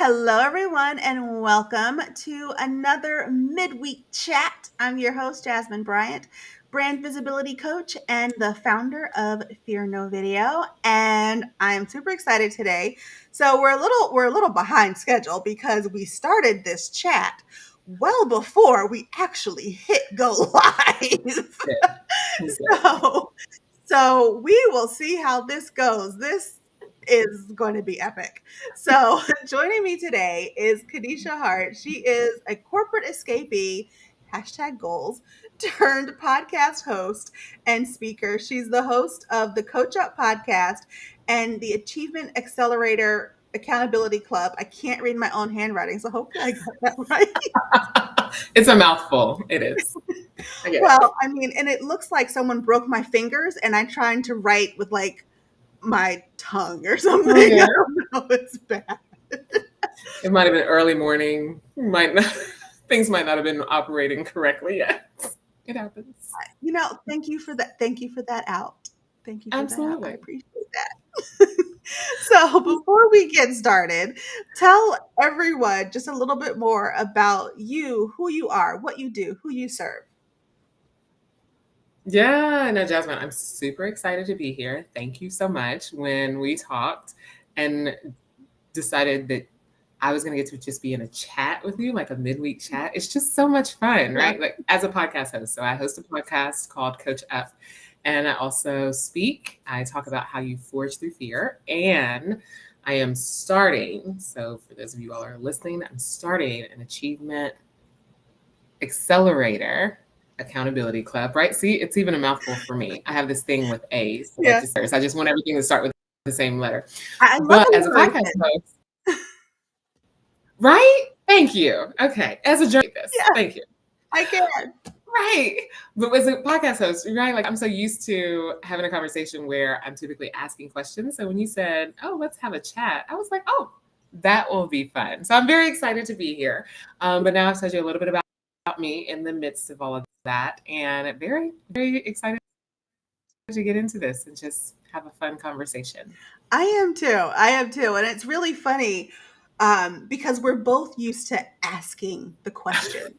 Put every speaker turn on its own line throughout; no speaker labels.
Hello, everyone, and welcome to another midweek chat. I'm your host, Jasmin Bryant, brand visibility coach and the founder of Fear No Video. And I'm super excited today. So we're a little behind schedule because we started this chat well before we actually hit go live.
Yeah.
so so we will see how this goes. This is going to be epic. So joining me today is Kaneshi Hart. She is a corporate escapee, hashtag goals, turned podcast host and speaker. She's the host of the Coach Up podcast and the Achievement Accelerator Accountability Club. I can't read my own handwriting, so hopefully I got that right.
It's a mouthful. It is. I get it.
Well, I mean, and it looks like someone broke my fingers and I'm trying to write with like my tongue or something.
Oh, yeah.
I don't know. It's bad.
It might have been early morning. Might not, things might not have been operating correctly yet. It happens.
Thank you for that. Thank you for that out. Thank you for that out. I
Absolutely.
appreciate that. So before we get started, tell everyone just a little bit more about you, who you are, what you do, who you serve.
Yeah, no, Jasmine, I'm super excited to be here. Thank you so much. When we talked and decided that I was going to get to just be in a chat with you, like a midweek chat, it's just so much fun,
Yeah.
right? Like as a podcast host. So I host a podcast called Coach Up, and I also speak. I talk about how you forge through fear, and I am starting. So for those of you all who are listening, I'm starting an achievement accelerator accountability club, right? See, it's even a mouthful for me. I have this thing with A's.
Yeah.
I just want everything to start with the same letter.
I love
But as a podcast host, right? Thank you. Okay. As a journalist,
Yeah,
thank you.
I can.
Right. But as a podcast host, right? Like I'm so used to having a conversation where I'm typically asking questions. So when you said, oh, let's have a chat, I was like, oh, that will be fun. So I'm very excited to be here. But now I've told you a little bit about me in the midst of all of that. And very, very excited to get into this and just have a fun conversation.
I am too. And it's really funny because we're both used to asking the questions.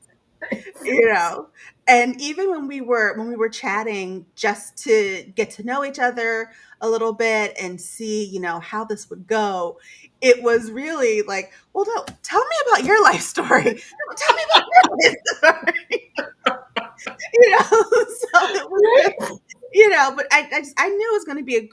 And even when we were chatting just to get to know each other a little bit and see how this would go, it was really like, well, no, tell me about your life story. No, tell me about your life story. So it was just, but I knew it was going to be a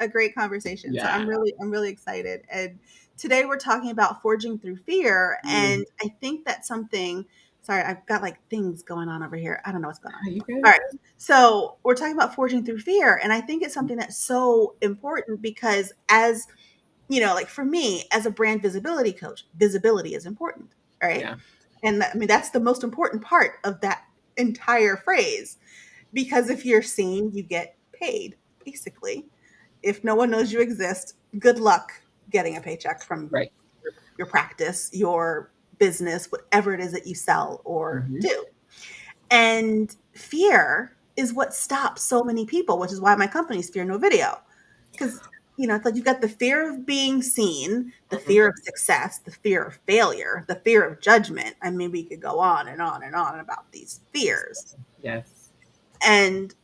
great conversation. So
Yeah.
I'm really excited. And today we're talking about forging through fear, and I think that's something. Sorry, I've got like things going on over here. I don't know what's going on.
Are you good?
All right. So we're talking about forging through fear. And I think it's something that's so important because as, like for me as a brand visibility coach, visibility is important. Right.
Yeah.
And that's the most important part of that entire phrase, because if you're seen, you get paid, basically. If no one knows you exist, good luck getting a paycheck from
Right.
your practice, your business, whatever it is that you sell or do. And fear is what stops so many people, which is why my company's Fear No Video. Because, it's like you've got the fear of being seen, the fear of success, the fear of failure, the fear of judgment. I mean, we could go on and on and on about these fears.
Yes.
And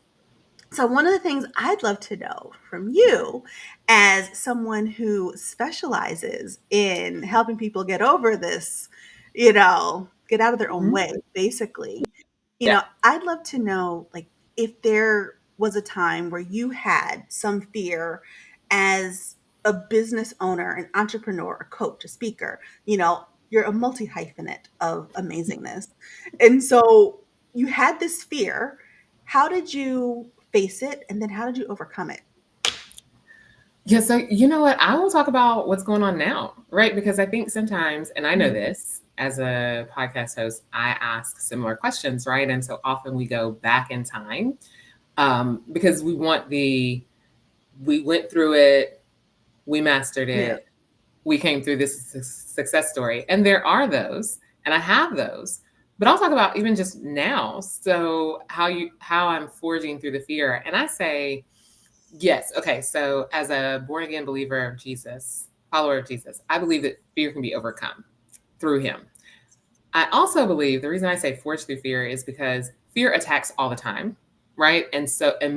so one of the things I'd love to know from you, as someone who specializes in helping people get over this, get out of their own way, basically,
Yeah.
I'd love to know, like, if there was a time where you had some fear as a business owner, an entrepreneur, a coach, a speaker, you're a multi-hyphenate of amazingness. And so you had this fear. How did you face it? And then how did you overcome it?
Yeah, so you know what? I will talk about what's going on now, right? Because I think sometimes, and I know this as a podcast host, I ask similar questions, right? And so often we go back in time because we went through it, we mastered
Yeah.
it, we came through this success story. And there are those, and I have those. But I'll talk about even just now. So how I'm forging through the fear. And I say, yes. Okay. So as a born again believer of Jesus, follower of Jesus. I believe that fear can be overcome through him. I also believe the reason I say forge through fear is because fear attacks all the time, right? And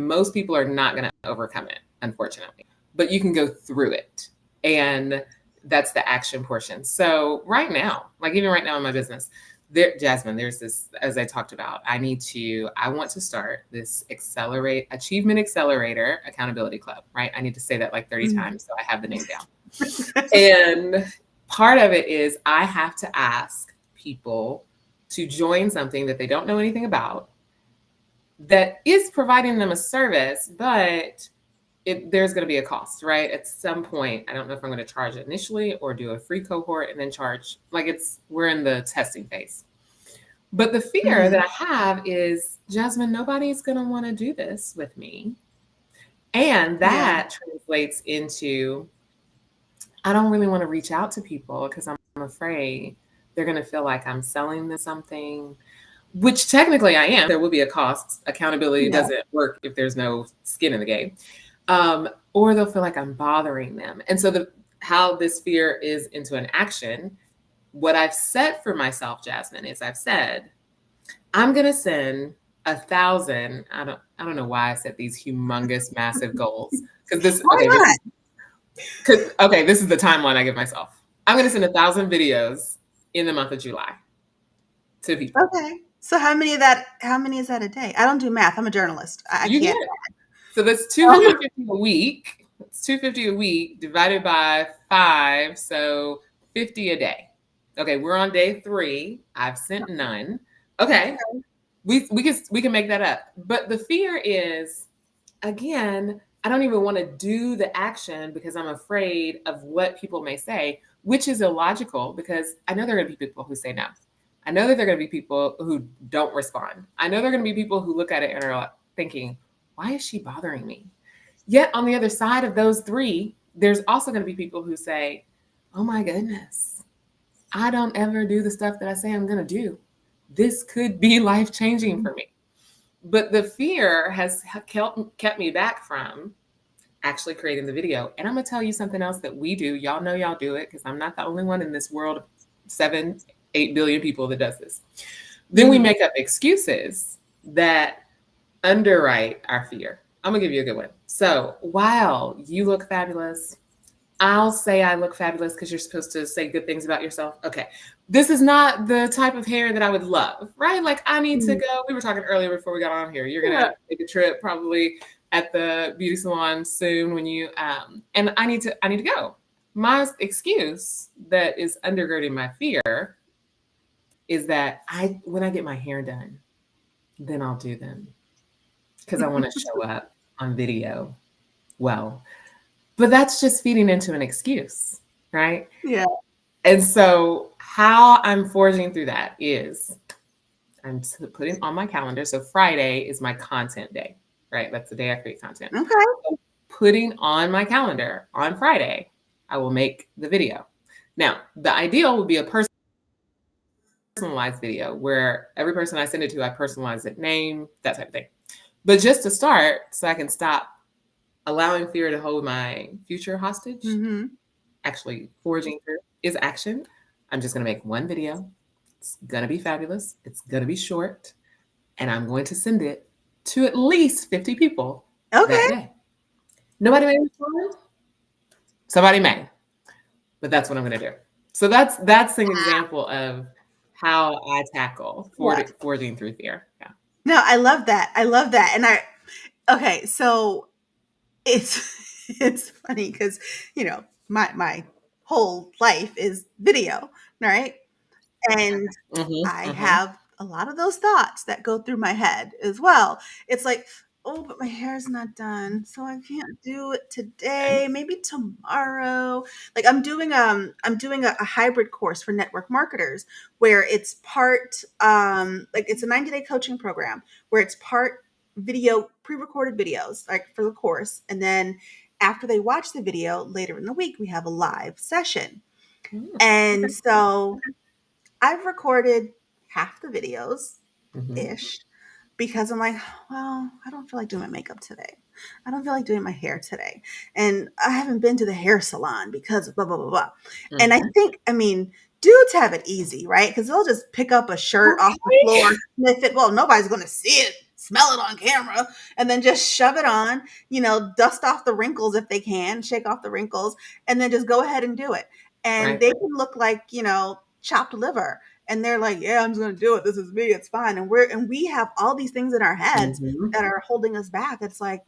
most people are not going to overcome it, unfortunately. But you can go through it. And that's the action portion. So right now, like even right now in my business, Jasmine, there's this, as I talked about, I want to start this achievement accelerator accountability club, right? I need to say that like 30 times so I have the name down. And part of it is I have to ask people to join something that they don't know anything about that is providing them a service, but there's going to be a cost, right? At some point, I don't know if I'm going to charge initially or do a free cohort and then charge. We're in the testing phase. But the fear that I have is, Jasmine, nobody's going to want to do this with me. And that translates into, I don't really want to reach out to people because I'm afraid they're going to feel like I'm selling them something, which technically I am. There will be a cost. Accountability doesn't work if there's no skin in the game. Or they'll feel like I'm bothering them. And so how this fear is into an action, what I've set for myself, Jasmine, is I've said, I'm going to send 1,000. I don't know why I set these humongous, massive goals. Because this is the timeline I give myself. I'm going to send 1,000 videos in the month of July to people.
Okay. So how many is that a day? I don't do math. I'm a journalist. I can't.
So that's 250 a week. It's 250 a week divided by 5, so 50 a day. Okay, we're on day 3. I've sent none. Okay. We can make that up. But the fear is, again, I don't even want to do the action because I'm afraid of what people may say, which is illogical because I know there are going to be people who say no. I know that there are going to be people who don't respond. I know there are going to be people who look at it and are thinking, why is she bothering me? Yet on the other side of those 3, there's also going to be people who say, oh my goodness, I don't ever do the stuff that I say I'm going to do. This could be life-changing for me. But the fear has kept me back from actually creating the video. And I'm going to tell you something else that we do. Y'all know y'all do it because I'm not the only one in this world of 7-8 billion people that does this. Then we make up excuses that underwrite our fear. I'm going to give you a good one. So while you look fabulous, I'll say I look fabulous because you're supposed to say good things about yourself. Okay. This is not the type of hair that I would love, right? Like I need to go. We were talking earlier before we got on here. You're going to take a trip probably at the beauty salon soon when you, and I need to go. My excuse that is undergirding my fear is that when I get my hair done, then I'll do them because I want to show up on video well. But that's just feeding into an excuse, right?
Yeah.
And so how I'm forging through that is I'm putting on my calendar. So Friday is my content day, right? That's the day I create content.
Okay.
So putting on my calendar on Friday, I will make the video. Now, the ideal would be a personalized video where every person I send it to, I personalize it, name, that type of thing. But just to start, so I can stop allowing fear to hold my future hostage, actually forging through is action. I'm just going to make one video. It's going to be fabulous. It's going to be short. And I'm going to send it to at least 50 people that day. Nobody may respond. Somebody may. But that's what I'm going to do. So that's an example of how I tackle forging through fear. Yeah.
No, I love that. And so it's funny because, my whole life is video, right? And I have a lot of those thoughts that go through my head as well. It's like, oh, but my hair's not done, so I can't do it today. Maybe tomorrow. Like I'm doing a hybrid course for network marketers where it's part like it's a 90-day coaching program where it's part video, pre-recorded videos like for the course, and then after they watch the video later in the week, we have a live session. And so I've recorded half the videos ish because I'm like, well, I don't feel like doing my makeup today. I don't feel like doing my hair today. And I haven't been to the hair salon because of blah, blah, blah, blah. And I
Mhm.
think, I mean, dudes have it easy, right? Because they'll just pick up a shirt off the
Right?
floor, sniff it. Well, nobody's going to see it, smell it on camera, and then just shove it on, dust off the wrinkles if they can, shake off the wrinkles, and then just go ahead and do it. And
Right.
they can look like, chopped liver. And they're like, yeah, I'm just going to do it. This is me. It's fine. And we have all these things in our heads
Mhm.
that are holding us back. It's like,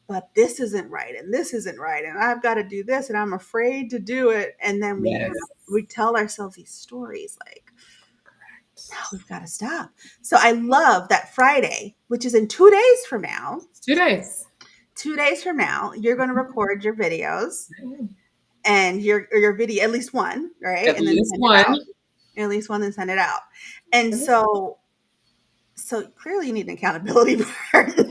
but this isn't right, and this isn't right, and I've got to do this, and I'm afraid to do it. And then
Yes.
we tell ourselves these stories like, no, we've got to stop. So I love that Friday, which is in 2 days from now.
It's 2 days.
2 days from now, you're going to record your videos
Mhm.
and your video, at least one, right?
At
And then
least
send it
one.
out. At least one, then send it out. And so clearly you need an accountability partner.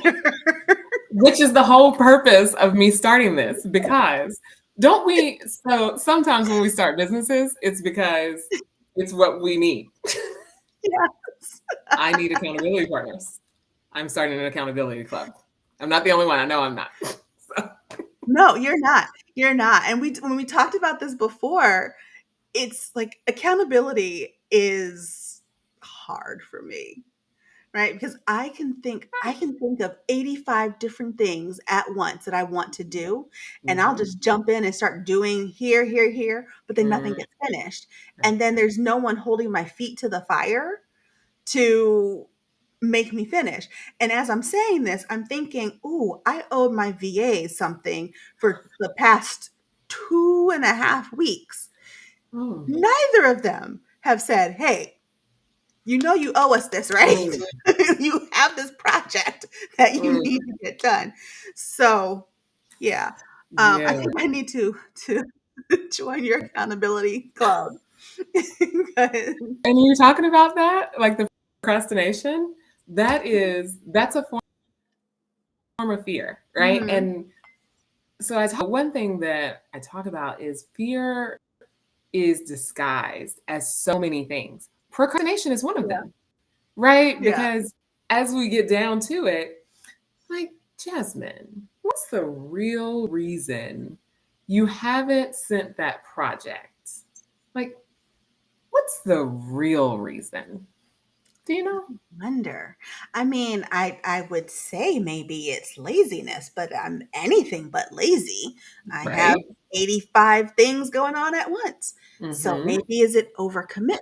Which is the whole purpose of me starting this, because don't we, so sometimes when we start businesses, it's because it's what we need.
Yes.
I need accountability partners. I'm starting an accountability club. I'm not the only one. I know I'm not. So,
No, you're not. You're not. And when we talked about this before, it's like accountability is hard for me, right? Because I can think of 85 different things at once that I want to do, and I'll
mhm.
just jump in and start doing here, here, here, but then nothing
Mm,
gets finished.
right.
And then there's no one holding my feet to the fire to make me finish. And as I'm saying this, I'm thinking, ooh, I owed my VA something for the past 2.5 weeks.
Mm,
Neither of them have said, hey, you owe us this, right?
mm,
You have this project that you
mm.
need to get done. So, yeah, I
Yeah.
think I need to join your accountability club. 'Cause-
And you're talking about that, like the procrastination, that's a form of fear, right?
Mhm.
And so one thing that I talk about is fear is disguised as so many things. Procrastination is one of
Yeah,
them, right?
yeah,
Because as we get down to it, like, Jasmine, what's the real reason you haven't sent that project? Like, what's the real reason? Do you know?
wonder. I mean, I would say maybe it's laziness, but I'm anything but lazy. I have
Right?
85 things going on at once. So
Mm-hmm.
maybe is it overcommitment?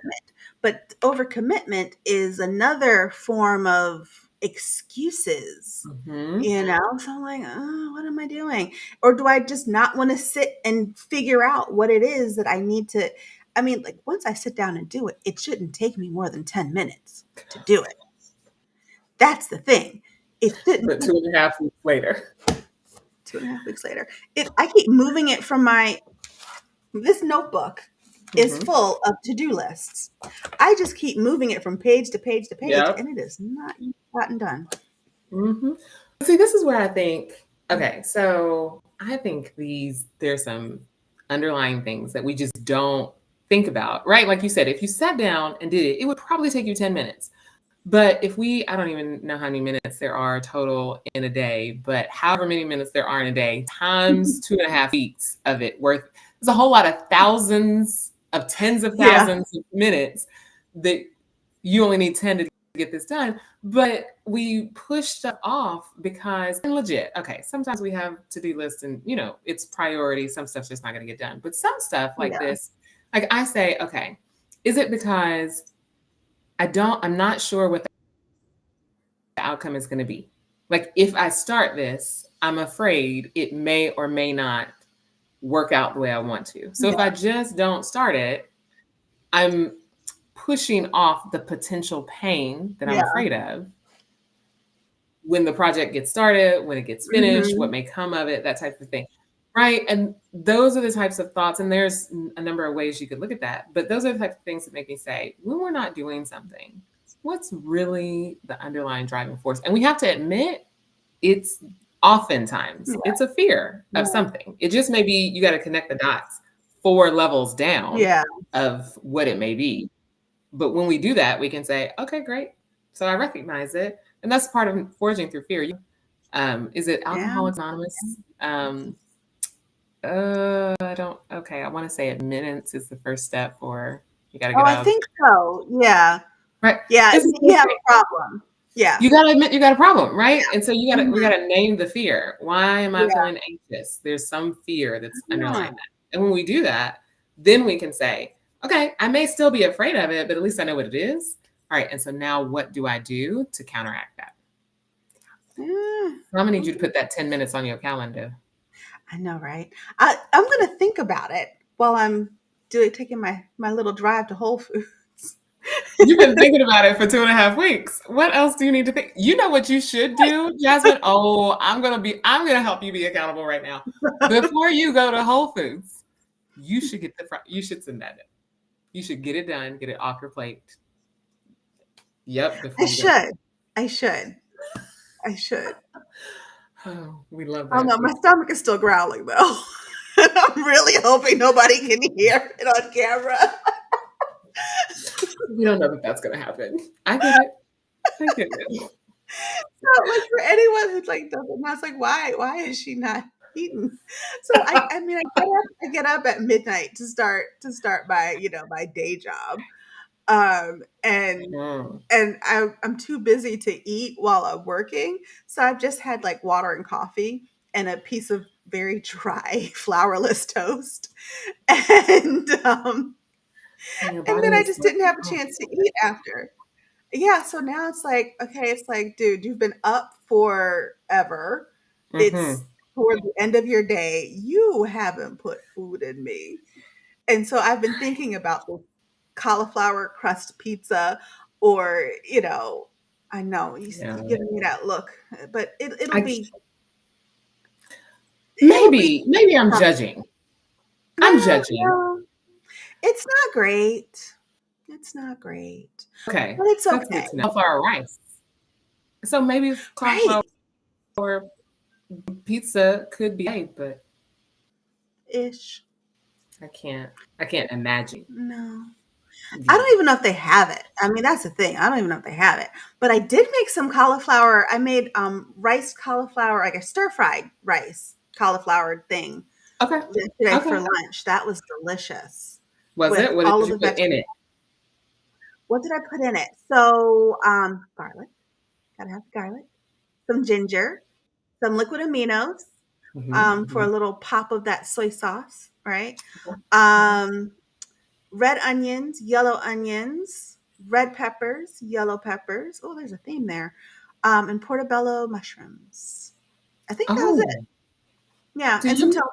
But overcommitment is another form of excuses.
Mm-hmm.
So I'm like, oh, what am I doing? Or do I just not want to sit and figure out what it is that I need to? I mean, like once I sit down and do it, it shouldn't take me more than 10 minutes to do it. That's the thing. It shouldn't
But
take
2.5 weeks later.
2.5 weeks later. I keep moving it from this notebook is
Mm-hmm.
full of to-do lists. I just keep moving it from page to page to page,
Yep.
and it is not gotten done.
Mm-hmm. See, this is where I think, okay, so I think there's some underlying things that we just don't think about, right? Like you said, if you sat down and did it, it would probably take you 10 minutes. But I don't even know how many minutes there are total in a day, but however many minutes there are in a day, times 2.5 weeks of it worth, there's a whole lot of thousands of tens of
Yeah,
thousands of minutes that you only need 10 to get this done. But we push stuff off because, and legit, okay, sometimes we have to-do lists and, it's priority. Some stuff's just not going to get done. But some stuff like
yeah,
this, like I say, okay, is it because I'm not sure what the outcome is going to be? Like, if I start this, I'm afraid it may or may not work out the way I want to. So if I
yeah,
just don't start it, I'm pushing off the potential pain that I'm
yeah.
afraid of when the project gets started, when it gets finished,
Mhm.
what may come of it, that type of thing. Right. And those are the types of thoughts. And there's a number of ways you could look at that. But those are the types of things that make me say, when we're not doing something, what's really the underlying driving force? And we have to admit, it's oftentimes
Yeah,
it's a fear of
yeah,
something. It just may be you got to connect the dots 4 levels down
yeah,
of what it may be. But when we do that, we can say, okay, great. So I recognize it. And that's part of forging through fear. Is it
Yeah.
Alcoholics Anonymous? I don't. Okay, I want to say admittance is the first step, or you got to
Oh,
get
I
out of
think so. Yeah.
right.
Yeah.
It's the
You
same
have
thing.
a problem. Yeah.
You got to admit you got a problem, right? And so we got
Mhm.
to name the fear. Why am I
Yeah.
feeling anxious? There's some fear that's underlying
Mhm.
that. And when we do that, then we can say, okay, I may still be afraid of it, but at least I know what it is. All right. And so now what do I do to counteract that?
Yeah.
I'm gonna need you to put that 10 minutes on your calendar.
I know, right? I'm gonna think about it while I'm taking my little drive to Whole Foods.
You've been thinking about it for 2.5 weeks. What else do you need to think? You know what you should do, Jasmin? Oh, I'm gonna help you be accountable right now. Before you go to Whole Foods, you should you should send that in. You should get it done, get it off your plate. Yep,
I
before you go.
should. I should. I should.
Oh, we love
Oh no,
that.
my stomach is still growling though. I'm really hoping nobody can hear it on camera.
We don't know that that's gonna happen. I get it. I get it.
So, like for anyone who's like doesn't know, it's like why is she not eating? So I mean I get up at midnight to start my my day job. And
Mm,
I'm too busy to eat while I'm working. So I've just had like water and coffee and a piece of very dry flourless toast. And
and your
and
body
then I
needs
just
to.
didn't have a chance to eat after. Yeah, so now it's like, okay, it's like, dude, you've been up forever.
Mm-hmm.
It's toward the end of your day. You haven't put food in me. And so I've been thinking about this cauliflower crust pizza or, I know
Yeah.
you're giving me that look, but
I
it'll be
maybe I'm
something.
judging. I'm
No,
judging.
no, it's not great. It's not great,
Okay,
but it's
that's good
okay.
to know. Cauliflower rice. So maybe
Right.
cauliflower pizza could be right, but
Ish.
I can't. I can't imagine.
No. I
Yeah.
don't even know if they have it. I mean, that's the thing. I don't even know if they have it. But I did make some cauliflower. I made rice cauliflower, like a stir-fried rice cauliflower thing
Okay.
yesterday
Okay.
for lunch. That was delicious
Was
with
it? What
all
did
of
you
the
put in
vegetables.
it?
What did I put in it? So, garlic. Gotta have garlic. Some ginger, some liquid aminos, for a
Mm-hmm.
little pop of that soy sauce, right?
Okay.
Um, red onions, yellow onions, red peppers, yellow peppers. Oh, there's a theme there. And portobello mushrooms. I think that was it.
Oh,
Yeah,
do
and some
you?
tofu.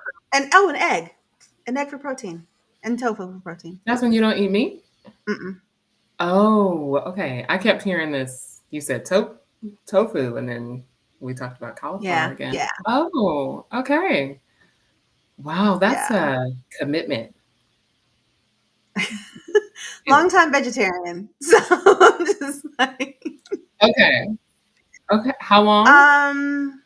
An egg for protein, and tofu for protein.
That's when you don't eat meat.
Mm-mm.
Oh, okay. I kept hearing this. You said tofu, and then we talked about cauliflower
Yeah,
again.
yeah,
Oh, okay. Wow, that's
yeah.
a commitment. It-
Long time vegetarian, so I'm just like,
okay. Okay. How long?
um,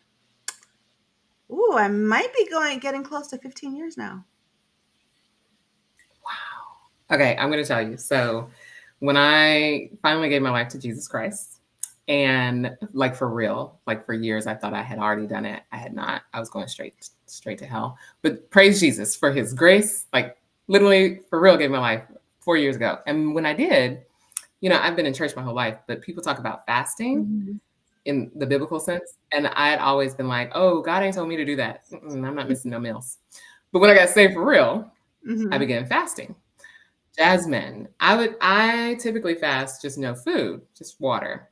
ooh, I might be getting close to 15 years now.
Okay, I'm going to tell you. So, when I finally gave my life to Jesus Christ, and like for real, like for years, I thought I had already done it. I had not. I was going straight to hell. But praise Jesus for His grace. Like literally, for real, gave my life 4 years ago. And when I did, I've been in church my whole life, but people talk about fasting
Mhm.
in the biblical sense, and I had always been like, "Oh, God ain't told me to do that. I'm not missing no meals." But when I got saved for real, I
Mhm.
began fasting. Jasmine, I typically fast just no food, just water.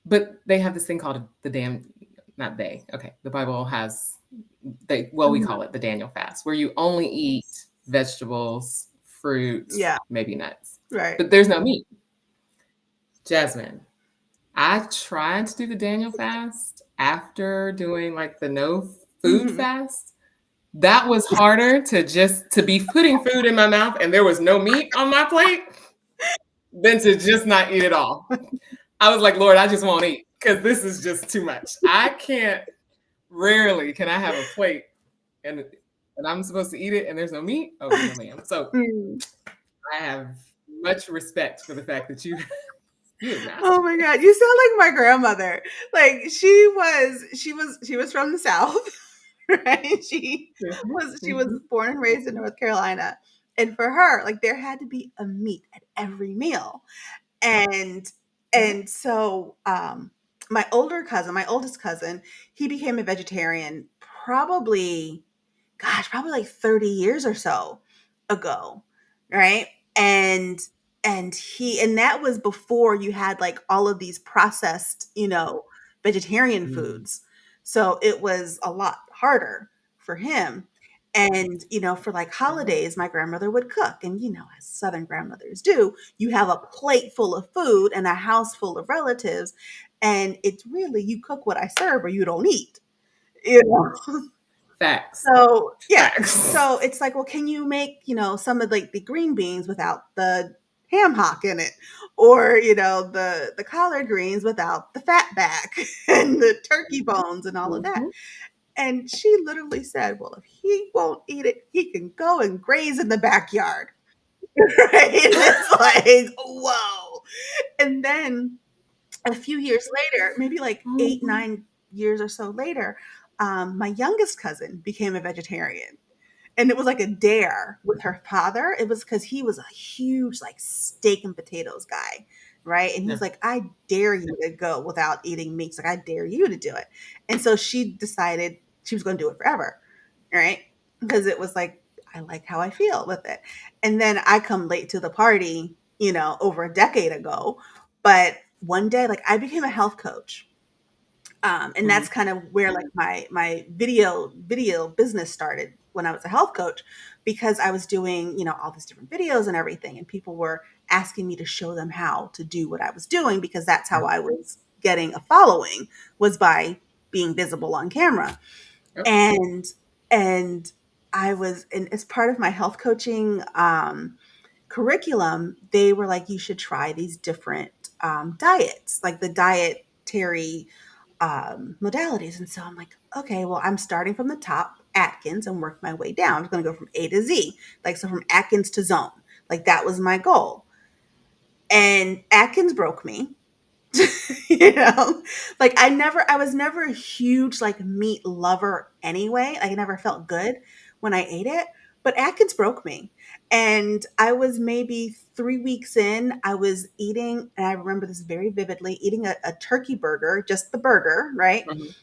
But they have this thing called the damn not they. Okay. The Bible has we
Mhm.
call it the Daniel fast, where you only eat vegetables, fruit,
Yeah,
maybe nuts.
right.
But there's no meat. Jasmine, I tried to do the Daniel fast after doing like the no food
Mhm.
fast. That was harder to be putting food in my mouth and there was no meat on my plate than to just not eat at all. I was like, Lord, I just won't eat because this is just too much. I can't. Rarely can I have a plate and I'm supposed to eat it and there's no meat. Oh no, ma'am. So
Mm.
I have much respect for the fact that you You would
Oh my God. You sound like my grandmother. Like she was from the South, right? She was
Mhm.
born and raised in North Carolina. And for her, like there had to be a meat at every meal. And
Yeah.
so my oldest cousin, he became a vegetarian probably like 30 years or so ago, right? And that was before you had like all of these processed, vegetarian
Mm.
foods. So it was a lot harder for him. And for like
Mhm.
holidays, my grandmother would cook, and as Southern grandmothers do, you have a plate full of food and a house full of relatives, and it's really you cook what I serve or you don't eat. You know?
Facts.
So, yeah.
Facts.
So it's like, well, can you make, some of like the green beans without the ham hock in it? Or, the collard greens without the fat back and the turkey bones and all of that.
Mhm.
And she literally said, well, if he won't eat it, he can go and graze in the backyard. Right? And it's like, whoa. And then a few years later, maybe like eight,
Mhm.
9 years or so later, my youngest cousin became a vegetarian, and it was like a dare with her father. It was because he was a huge like steak and potatoes guy, right? And he
Yeah.
was like, I dare you to go without eating meat. Like, I dare you to do it. And so she decided she was going to do it forever, right? Because it was like, I like how I feel with it. And then I come late to the party, over a decade ago. But one day, like, I became a health coach, and
Mhm.
that's kind of where like my video business started, when I was a health coach, because I was doing all these different videos and everything, and people were asking me to show them how to do what I was doing, because that's
Yeah.
how I was getting a following, was by being visible on camera.
Yep.
And I was, and as part of my health coaching curriculum, they were like, you should try these different diets, like the dietary modalities. And so I'm like, okay, well, I'm starting from the top, Atkins, and work my way down. I'm going to go from A to Z, like, so from Atkins to Zone. Like, that was my goal. And Atkins broke me. you know like, I was never a huge like meat lover anyway. Like, I never felt good when I ate it, but Atkins broke me. And I was maybe 3 weeks in. I was eating, and I remember this very vividly, eating a turkey burger, just the burger, right?
Mhm.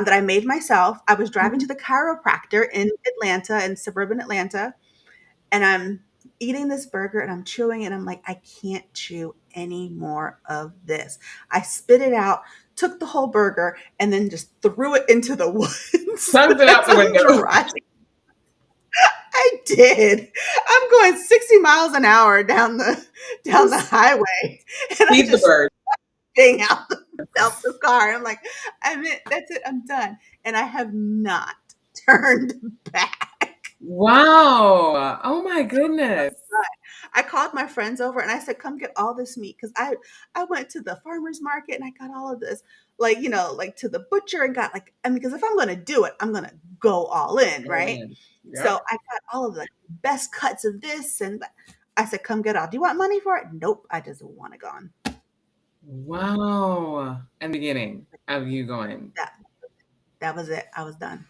That I made myself. I was driving
Mhm.
to the chiropractor in Atlanta, in suburban Atlanta, and I'm eating this burger and I'm chewing it. And I'm like, I can't chew any more of this. I spit it out, took the whole burger, and then just threw it into the woods
Chunked it out
as
the
I'm
window.
driving. I did. I'm going 60 miles an hour down the highway, and I
Feed the
just
bird.
thing out the car. I'm like, that's it. I'm done, and I have not turned back.
Wow. Oh my goodness.
I called my friends over and I said, "Come get all this meat," because I went to the farmers market and I got all of this, like, like, to the butcher, and got like, I mean, because if I'm gonna do it, I'm gonna go all in,
All
right?
in.
So
Yep.
I got all of the best cuts of this and that. I said, "Come get all. Do you want money for it?" Nope, I just want it gone.
Wow. And beginning of you going.
That that was it. I was done.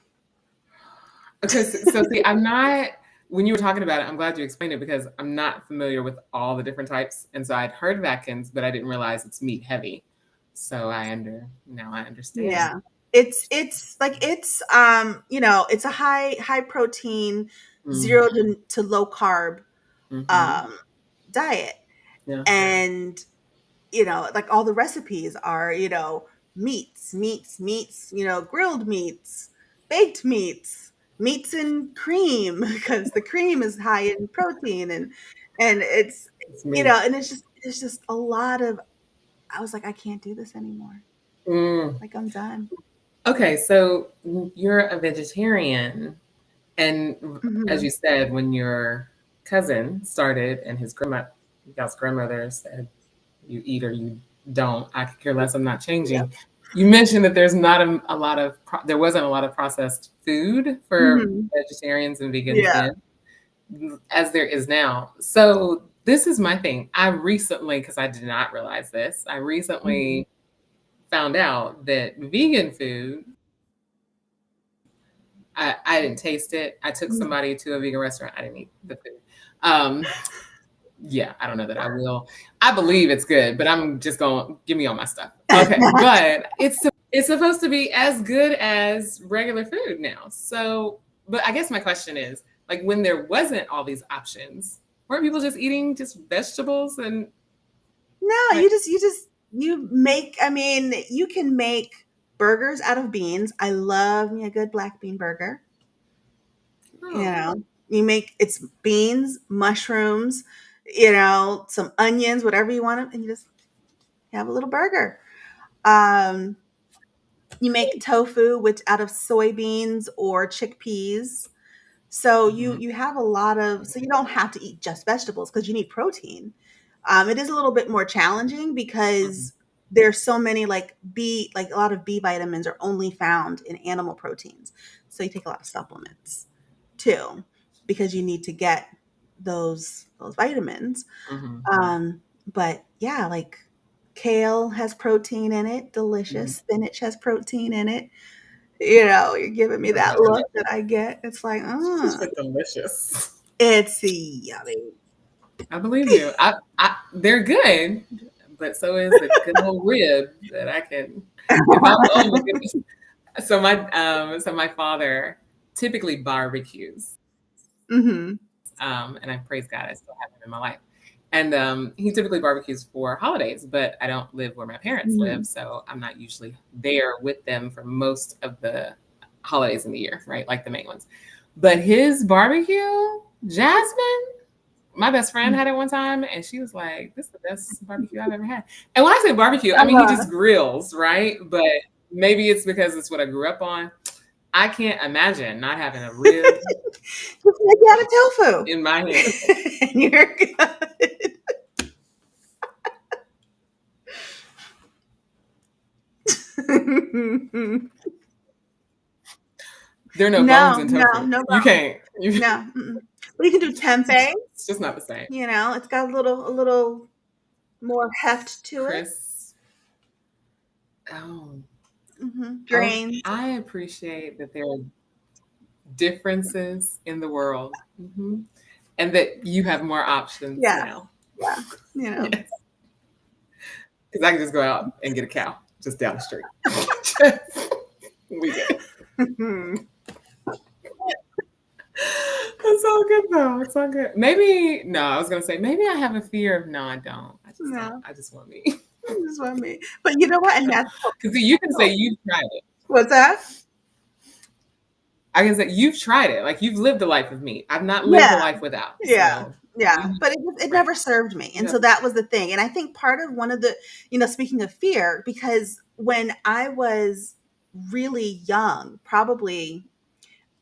Okay, so see, I'm not, when you were talking about it, I'm glad you explained it because I'm not familiar with all the different types. And so I'd heard of Atkins, but I didn't realize it's meat heavy. So now I understand.
Yeah. It's like, it's a high protein,
Mm.
0 to low carb
Hmm.
um diet.
Yeah.
And like, all the recipes are, meats, grilled meats, baked meats and cream, because the cream is high in protein, and it's
It's meat.
and it's just a lot of. I was like, I can't do this anymore.
Mm.
Like, I'm done.
Okay, so you're a vegetarian. And as
Hmm.
you said, when your cousin started and y'all's grandmother said, you eat or you don't, I could care less, I'm not
Yep.
changing. You mentioned that there's not a lot of, there wasn't a lot of processed food for
Hmm.
vegetarians and vegans
Yeah.
then, as there is now. So This is my thing. I recently, because I did not realize this, I
Mhm.
recently found out that vegan food, I didn't taste it. I took
Mhm.
somebody to a vegan restaurant. I didn't eat the food. Um, yeah, I don't know that I will. I believe it's good, but I'm just going to give me all my stuff. Okay, but it's supposed to be as good as regular food now. So, but I guess my question is, like, when there wasn't all these options, weren't people just eating just vegetables and
No,
like,
you make, I mean, you can make burgers out of beans. I love me a good black bean burger. You
oh,
know, you make it's beans, mushrooms, some onions, whatever you want, and you just have a little burger. Um, you make tofu, which out of soybeans or chickpeas. So
mhm,
you have a lot of, so you don't have to eat just vegetables because you need protein. It is a little bit more challenging
mhm,
because there's so many like a lot of B vitamins are only found in animal proteins. So you take a lot of supplements too because you need to get those vitamins.
mhm,
But yeah, like kale has protein in it,
mhm.
delicious. Spinach has protein in it. You're giving me
Oh,
that
I love
look that
it.
I get. It's like,
Just for delicious.
it's yummy.
I believe you. They're good, but so is a good old rib that I can. If I, oh my goodness. So my father typically barbecues,
Mhm.
and I praise God I still have him in my life. And he typically barbecues for holidays, but I don't live where my parents live,
Mhm.
so I'm not usually there with them for most of the holidays in the year, right? Like the main ones. But his barbecue, Jasmine, my best friend had it one time, and she was like, "This is the best barbecue I've ever had." And when I say barbecue, I mean he
Uh-huh.
just grills, right? But maybe it's because it's what I grew up on. I can't imagine not having a rib
Just make it out of tofu.
in my hand.
And you're good.
There are no bones
No,
in
no,
tofu.
no
You
bones.
can't. You,
No, mm-mm. But you can do tempeh,
it's just not the same.
it's got a little more heft to it.
Chris, oh, oh,
Drains.
I appreciate that there are differences in the world, and that you have more options
Yeah,
now.
yeah, you know.
Yes, because I can just go out and get a cow just down the street. We good. It's all good though. It's all good. Maybe no, I was gonna say maybe I have a fear of no, I don't. I just don't.
No,
I just want me.
this is what I mean. But you know what? And that's
Because you can say you've tried it.
what's that?
I can say you've tried it. Like you've lived a life with meat. I've not lived a
Yeah,
life without.
yeah,
So
yeah.
you
But it
right.
never served me,
You
and
have
so that was the thing. And I think part of one of the, speaking of fear, because when I was really young, probably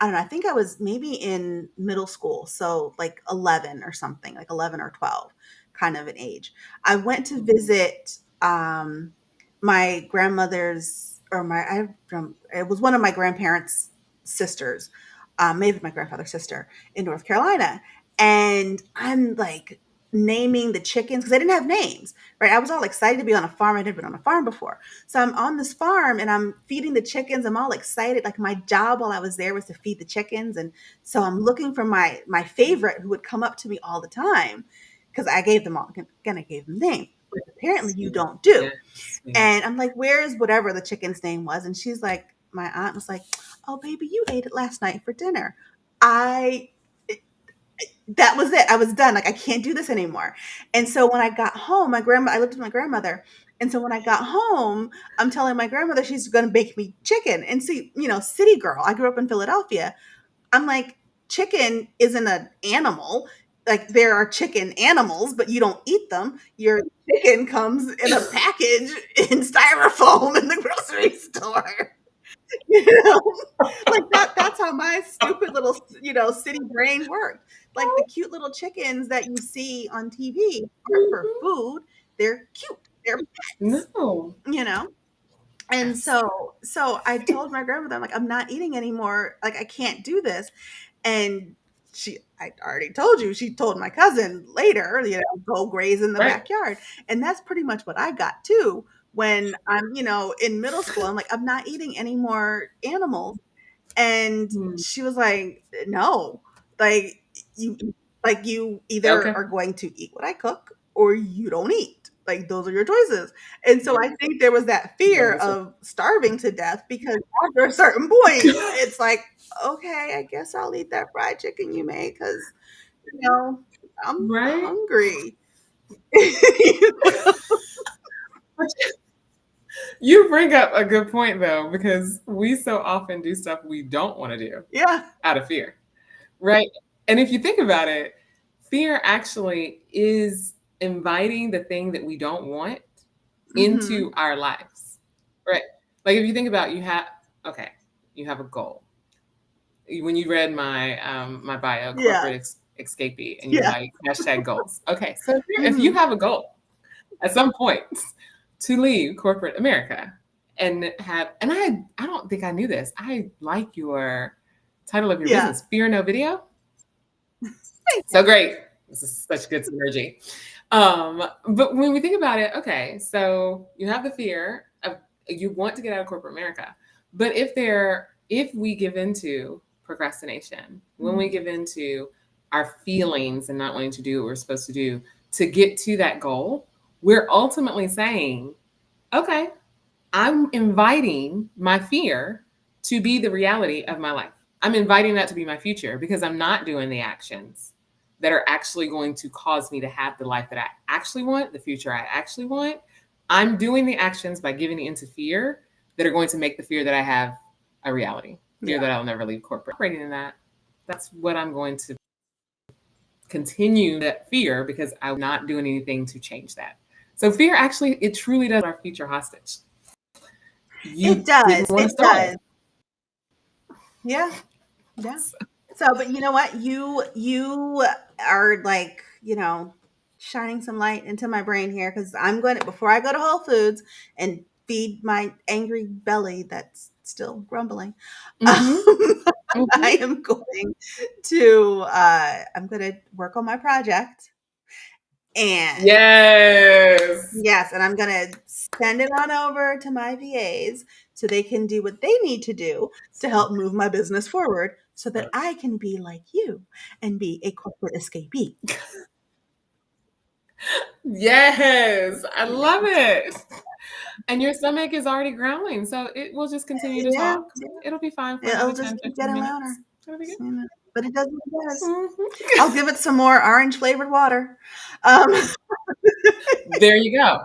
I don't know, I think I was maybe in middle school, so like 11 or something, like 11 or 12 kind of an age. I went to visit my grandmother's or my it was one of my grandparents' sisters, maybe my grandfather's sister in North Carolina. And I'm like naming the chickens because I didn't have names, right? I was all excited to be on a farm. I never been on a farm before. So I'm on this farm and I'm feeding the chickens. I'm all excited. Like my job while I was there was to feed the chickens. And so I'm looking for my favorite who would come up to me all the time because I gave them all again, I gave them names. But apparently you
sweet.
don't do.
Yes, yes.
And I'm like, where's whatever the chicken's name was? And she's like, my aunt was like, oh baby, you ate it last night for dinner. I that was it. I was done. Like I can't do this anymore. And so when I got home, I lived with my grandmother. And so when I got home, I'm telling my grandmother she's going to bake me chicken. And see, city girl. I grew up in Philadelphia. I'm like, chicken isn't an animal. Like there are chicken animals, but you don't eat them. Your chicken comes in a package in styrofoam in the grocery store. You know, like that's how my stupid little, city brain worked. Like the cute little chickens that you see on TV aren't for
Mhm.
food. They're cute. They're pets,
No.
you know? And
Abs-
so I told my grandmother, I'm like, I'm not eating anymore. Like I can't do this. And I already told you, she told my cousin later, go graze in the
Right.
backyard. And that's pretty much what I got too. When I'm, in middle school, I'm like, I'm not eating any more animals. And
Hmm.
she was like, no, like you, you either
Okay.
are going to eat what I cook or you don't eat. Like those are your choices. And so I think there was that
That
fear
is so-
of starving to death because after a certain point, it's like, okay, I guess I'll eat that fried chicken you made because, you know, I'm
right.
hungry.
You bring up a good point though, because we so often do stuff we don't want to do
Yeah.
out of fear, right? And if you think about it, fear actually is inviting the thing that we don't want into
Hmm.
our lives, right? Like if you think about okay, you have a goal. When you read my bio,
Yeah.
corporate escapee, and you're
Yeah.
like hashtag goals. Okay, so if you
Hmm.
have a goal at some point to leave corporate America and I don't think I knew this. I like your title of your
Yeah.
business, Fear No Video.
Thank
So great. This is such good synergy. But when we think about it, okay, so you have the fear of you want to get out of corporate America. But if we give into procrastination, when we
you.
give into our feelings and not wanting to do what we're supposed to do to get to that goal, we're ultimately saying, okay, I'm inviting my fear to be the reality of my life. I'm inviting that to be my future because I'm not doing the actions that are actually going to cause me to have the life that I actually want, the future I actually want. I'm doing the actions by giving into fear that are going to make the fear that I have a reality. Fear
Yeah.
that I'll never leave corporate. Operating in that, that's what I'm going to continue that fear because I'm not doing anything to change that. So fear actually, it truly does our future hostage.
It
You didn't
does.
want to
It
start.
does. Yeah. Yeah. So, but you know what? You are like, shining some light into my brain here because I'm going to before I go to Whole Foods and feed my angry belly that's still grumbling.
Mm-hmm. Mm-hmm.
I am going to work on my project and
Yes.
yes, and I'm gonna send it on over to my VAs so they can do what they need to do to help move my business forward so that I can be like you and be a corporate escapee.
Yes. I
Yeah.
love it. And your stomach is already growling, so it will just continue to
Yeah,
talk. It'll be fine for
it'll
another
just
10,
keep
15
getting louder.
minutes. It'll be good.
But it does what it does. I'll
Mhm.
give it some more orange flavored water. Um,
There you go.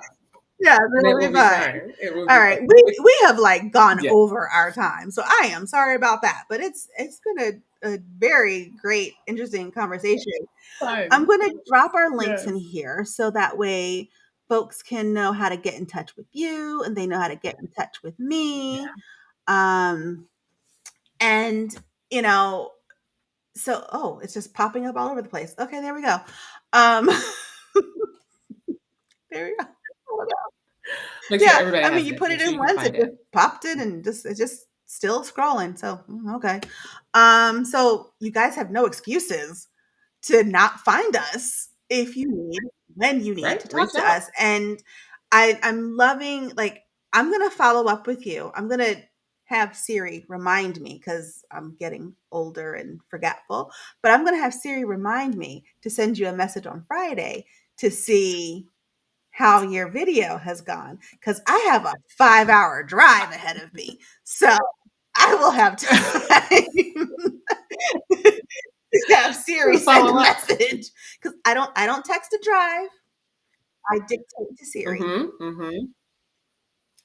yeah,
And it
it'll
will
be
be
fine.
fine. It will
All
be
right,
fine.
we have like gone
Yeah.
over our time, so I am sorry about that. But it's been a very great, interesting conversation. I'm
Fine.
going to drop our links in
Yes.
here so that way folks can know how to get in touch with you and they know how to get in touch with me. Um, and you know, so it's just popping up all over the place. Okay, there we go. Um, there we go.
Make sure
Yeah,
everybody
I mean,
has
you
it.
put
Make
it
sure
in
you can
once, it
find
just
it.
popped it, and it's just still scrolling. So okay. So you guys have no excuses to not find us if you need when you need
Right?
to talk
Reach
to
out.
us. And I'm loving like I'm gonna follow up with you. I'm gonna have Siri remind me because I'm getting older and forgetful. But I'm gonna have Siri remind me to send you a message on Friday to see how your video has gone because I have a 5-hour drive ahead of me. So I will have time to have Siri send a
Follow up.
message because I don't text to drive. I dictate to Siri.
Mm-hmm. Mm-hmm.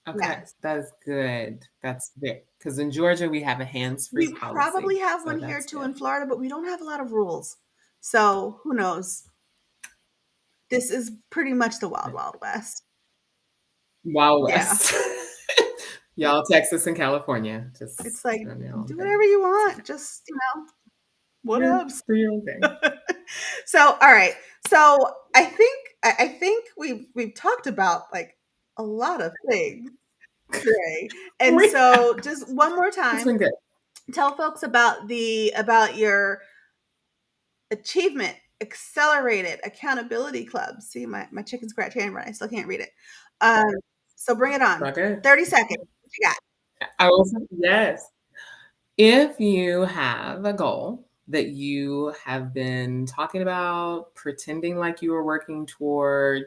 Okay,
Yes.
that is good. That's good. Because in Georgia, we have a hands-free
We
policy.
probably have
So
one here
that's
too
good.
in Florida, but we don't have a lot of rules. So who knows? This is pretty much the wild, wild west.
Wild
Yeah.
West. Y'all, Texas and California. Just
It's like
doing your own
do
thing.
whatever you want. Just, what
Yeah,
else?
do your own thing.
So, all right. So I think we've talked about like a lot of things today. And
We,
so just one more
it's
time,
been good.
tell folks about your Achievement Accelerated Accountability Club. See my chicken scratch handwriting. I still can't read it. Um, so bring it on.
Okay.
30 seconds. What you got?
I will say yes. If you have a goal that you have been talking about, pretending like you are working toward,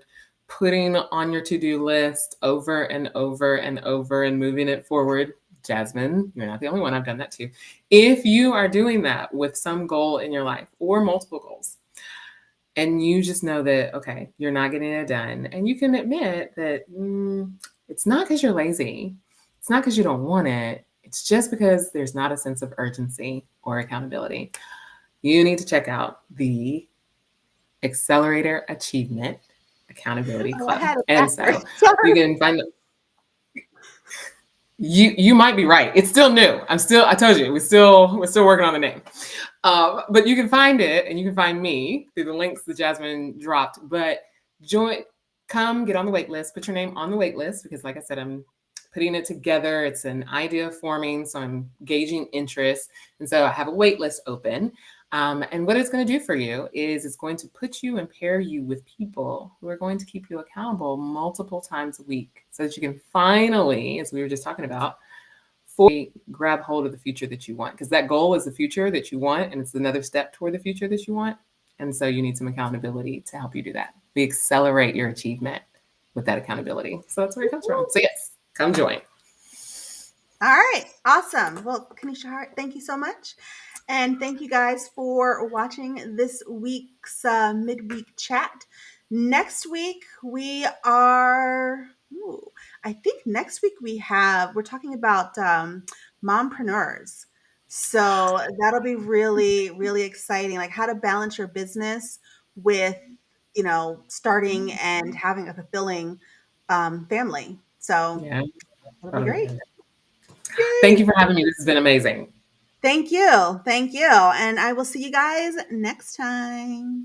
putting on your to-do list over and over and over and moving it forward, Jasmin, you're not the only one. I've done that too. If you are doing that with some goal in your life or multiple goals, and you just know that, okay, you're not getting it done, and you can admit that it's not because you're lazy, it's not because you don't want it, it's just because there's not a sense of urgency or accountability. You need to check out the Accelerator Achievement Accountability
Oh, I
Club.
had it
And
backwards.
so you
Sorry.
can find you might be right. It's still new. I told you, we're still working on the name. But you can find it, and you can find me through the links that Jasmin dropped. But join, come get on the wait list. Put your name on the wait list because, like I said, I'm putting it together. It's an idea forming, so I'm gauging interest, and so I have a wait list open. And what it's going to do for you is it's going to put you and pair you with people who are going to keep you accountable multiple times a week, so that you can finally, as we were just talking about, fully grab hold of the future that you want, because that goal is the future that you want, and it's another step toward the future that you want. And so you need some accountability to help you do that. We accelerate your achievement with that accountability. So that's where it comes from. So yes, come join.
All right, awesome. Well, Kaneshi Hart, thank you so much. And thank you guys for watching this week's midweek chat. Next week, we are, I think next week we're talking about mompreneurs. So that'll be really, really exciting. Like how to balance your business with, starting and having a fulfilling family. So
Yeah.
that'll be great.
Thank you
Yay.
for having me. This has been amazing.
Thank you. Thank you. And I will see you guys next time.